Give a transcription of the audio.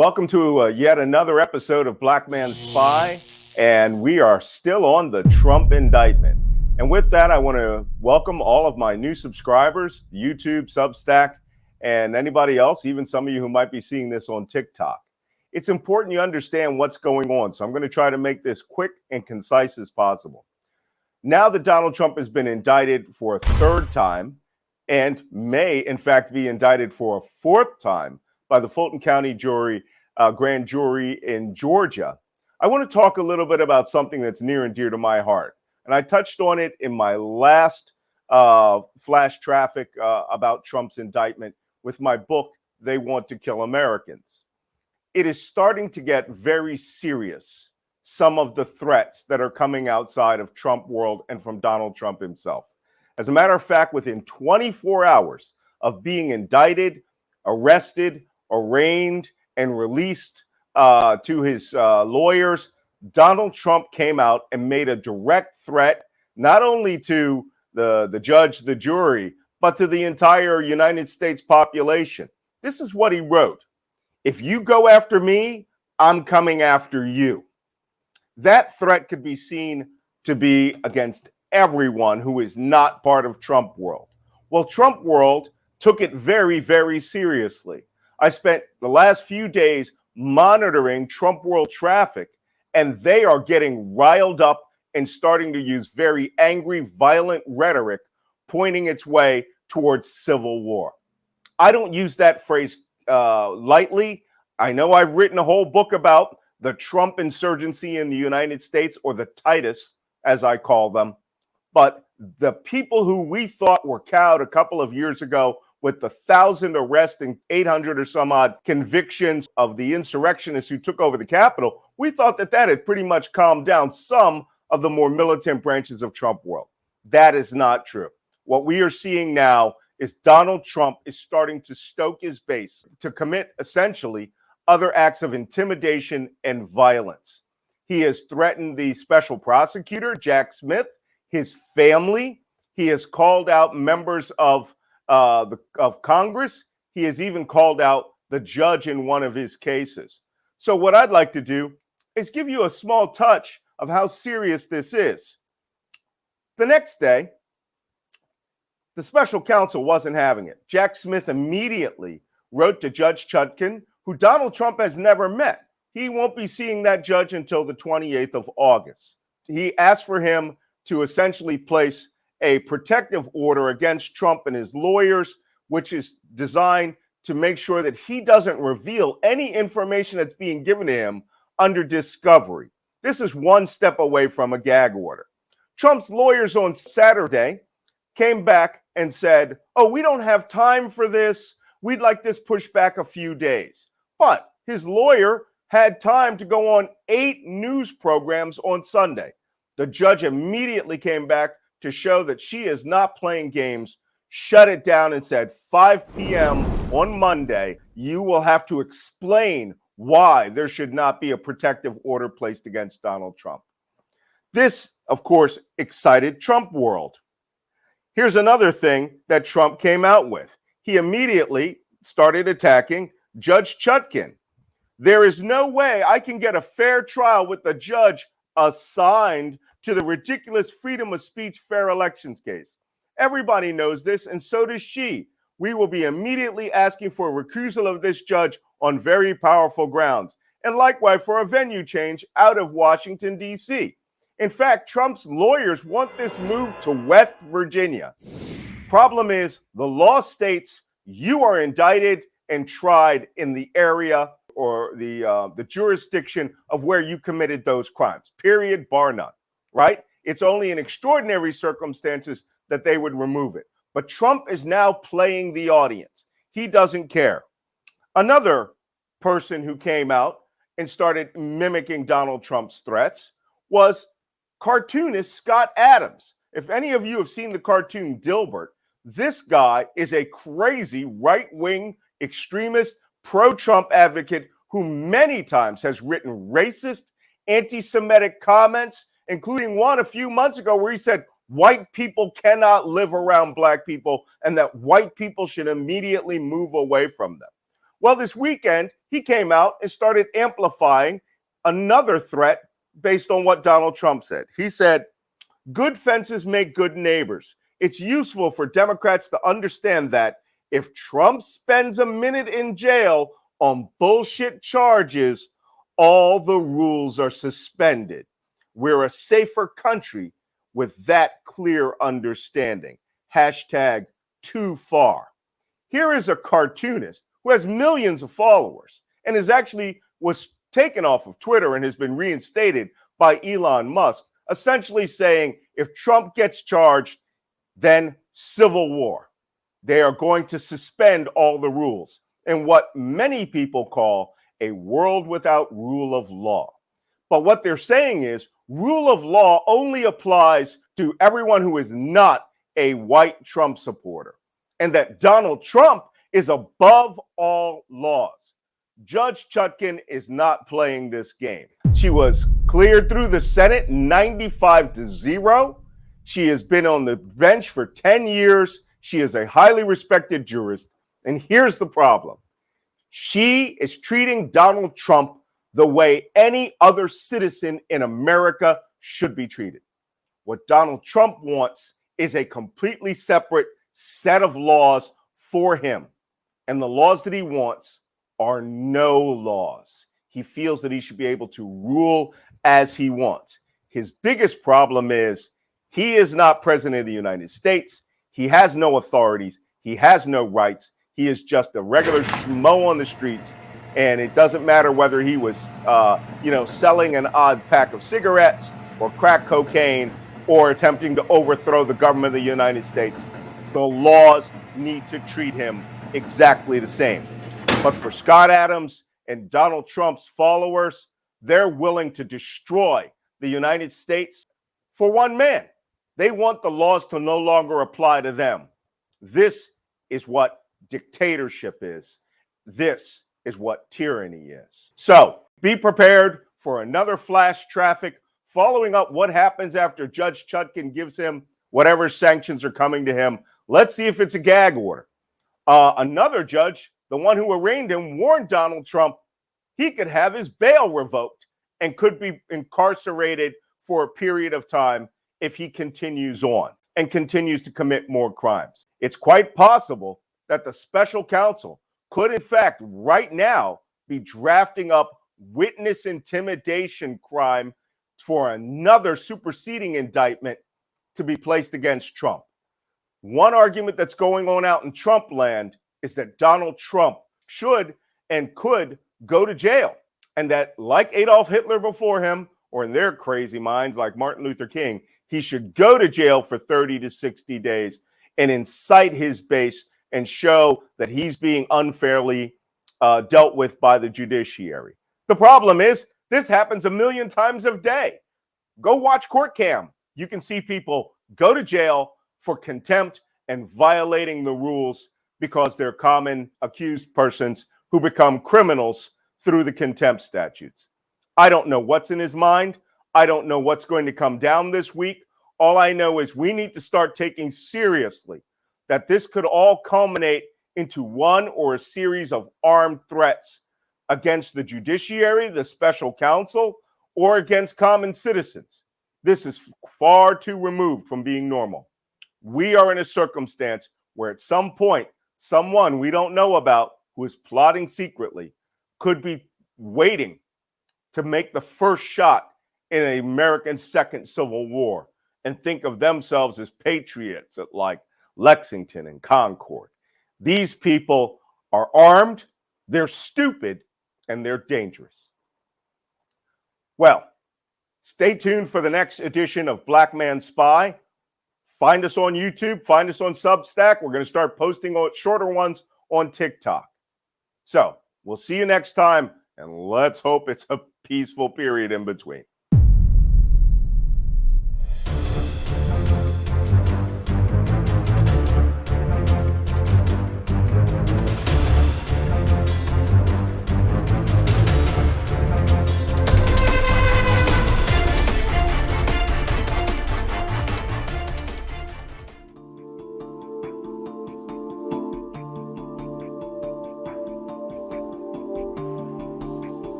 Welcome to yet another episode of Black Man's Spy, and we are still on the Trump indictment. And with that, I want to welcome all of my new subscribers, YouTube, Substack, and anybody else, even some of you who might be seeing this on TikTok. It's important you understand what's going on, so I'm going to try to make this quick and concise as possible. Now that Donald Trump has been indicted for a third time, and may, in fact, be indicted for a fourth time by the Fulton County grand jury in Georgia, I want to talk a little bit about something that's near and dear to my heart. And I touched on it in my last flash traffic about Trump's indictment with my book, They Want to Kill Americans. It is starting to get very serious, some of the threats that are coming outside of Trump world and from Donald Trump himself. As a matter of fact, within 24 hours of being indicted, arrested, arraigned, and released to his lawyers, Donald Trump came out and made a direct threat, not only to the judge, the jury, but to the entire United States population. This is what he wrote. If you go after me, I'm coming after you. That threat could be seen to be against everyone who is not part of Trump world. Well, Trump world took it very, very seriously. I spent the last few days monitoring Trump world traffic, and they are getting riled up and starting to use very angry, violent rhetoric, pointing its way towards civil war. I don't use that phrase lightly. I know I've written a whole book about the Trump insurgency in the United States, or the Titus, as I call them. But the people who we thought were cowed a couple of years ago with the 1,000 arrests and 800 or some odd convictions of the insurrectionists who took over the Capitol, we thought that had pretty much calmed down some of the more militant branches of Trump world. That is not true. What we are seeing now is Donald Trump is starting to stoke his base to commit essentially other acts of intimidation and violence. He has threatened the special prosecutor, Jack Smith, his family. He has called out members of Congress. He has even called out the judge in one of his cases. So what I'd like to do is give you a small touch of how serious this is. The next day, the special counsel wasn't having it. Jack Smith immediately wrote to Judge Chutkan, who Donald Trump has never met. He won't be seeing that judge until the 28th of August. He asked for him to essentially place a protective order against Trump and his lawyers, which is designed to make sure that he doesn't reveal any information that's being given to him under discovery. This is one step away from a gag order. Trump's lawyers on Saturday came back and said, "Oh, we don't have time for this. We'd like this pushed back a few days." But his lawyer had time to go on 8 news programs on Sunday. The judge immediately came back to show that she is not playing games, shut it down, and said 5 p.m. on Monday, you will have to explain why there should not be a protective order placed against Donald Trump. This, of course, excited Trump world. Here's another thing that Trump came out with. He immediately started attacking Judge Chutkan. There is no way I can get a fair trial with the judge assigned to the ridiculous freedom of speech, fair elections case. Everybody knows this, and so does she. We will be immediately asking for a recusal of this judge on very powerful grounds, and likewise for a venue change out of Washington, D.C. In fact, Trump's lawyers want this moved to West Virginia. Problem is, the law states you are indicted and tried in the area or the jurisdiction of where you committed those crimes, period, bar none, right? It's only in extraordinary circumstances that they would remove it. But Trump is now playing the audience. He doesn't care. Another person who came out and started mimicking Donald Trump's threats was cartoonist Scott Adams. If any of you have seen the cartoon Dilbert, this guy is a crazy right-wing extremist, pro-Trump advocate who many times has written racist, anti-Semitic comments, including one a few months ago where he said white people cannot live around black people and that white people should immediately move away from them. Well, this weekend, he came out and started amplifying another threat based on what Donald Trump said. He said, good fences make good neighbors. It's useful for Democrats to understand that if Trump spends a minute in jail on bullshit charges, all the rules are suspended. We're a safer country with that clear understanding. Hashtag too far. Here is a cartoonist who has millions of followers and was taken off of Twitter and has been reinstated by Elon Musk, essentially saying if Trump gets charged, then civil war. They are going to suspend all the rules in what many people call a world without rule of law. But what they're saying is rule of law only applies to everyone who is not a white Trump supporter, and that Donald Trump is above all laws. Judge Chutkan is not playing this game. She was cleared through the Senate 95-0. She has been on the bench for 10 years. She is a highly respected jurist. And here's the problem. She is treating Donald Trump the way any other citizen in America should be treated. What Donald Trump wants is a completely separate set of laws for him. And the laws that he wants are no laws. He feels that he should be able to rule as he wants. His biggest problem is he is not president of the United States. He has no authorities. He has no rights. He is just a regular schmo on the streets. And it doesn't matter whether he was, selling an odd pack of cigarettes or crack cocaine or attempting to overthrow the government of the United States. The laws need to treat him exactly the same. But for Scott Adams and Donald Trump's followers, they're willing to destroy the United States for one man. They want the laws to no longer apply to them. This is what dictatorship is. This is what tyranny is. So be prepared for another flash traffic, following up what happens after Judge Chutkan gives him whatever sanctions are coming to him. Let's see if it's a gag order. Another judge, the one who arraigned him, warned Donald Trump he could have his bail revoked and could be incarcerated for a period of time if he continues on and continues to commit more crimes. It's quite possible that the special counsel could, in fact, right now be drafting up witness intimidation crime for another superseding indictment to be placed against Trump. One argument that's going on out in Trump land is that Donald Trump should and could go to jail, and that, like Adolf Hitler before him, or in their crazy minds, like Martin Luther King, he should go to jail for 30 to 60 days and incite his base and show that he's being unfairly dealt with by the judiciary. The problem is this happens a million times a day. Go watch court cam. You can see people go to jail for contempt and violating the rules because they're common accused persons who become criminals through the contempt statutes. I don't know what's in his mind. I don't know what's going to come down this week. All I know is we need to start taking seriously that this could all culminate into one or a series of armed threats against the judiciary, the special counsel, or against common citizens. This is far too removed from being normal. We are in a circumstance where at some point, someone we don't know about who is plotting secretly could be waiting to make the first shot in an American second civil war and think of themselves as patriots at like Lexington and Concord. These people are armed, they're stupid, and they're dangerous. Well, stay tuned for the next edition of Black Man Spy. Find us on YouTube, find us on Substack. We're going to start posting shorter ones on TikTok. So we'll see you next time, and let's hope it's a peaceful period in between.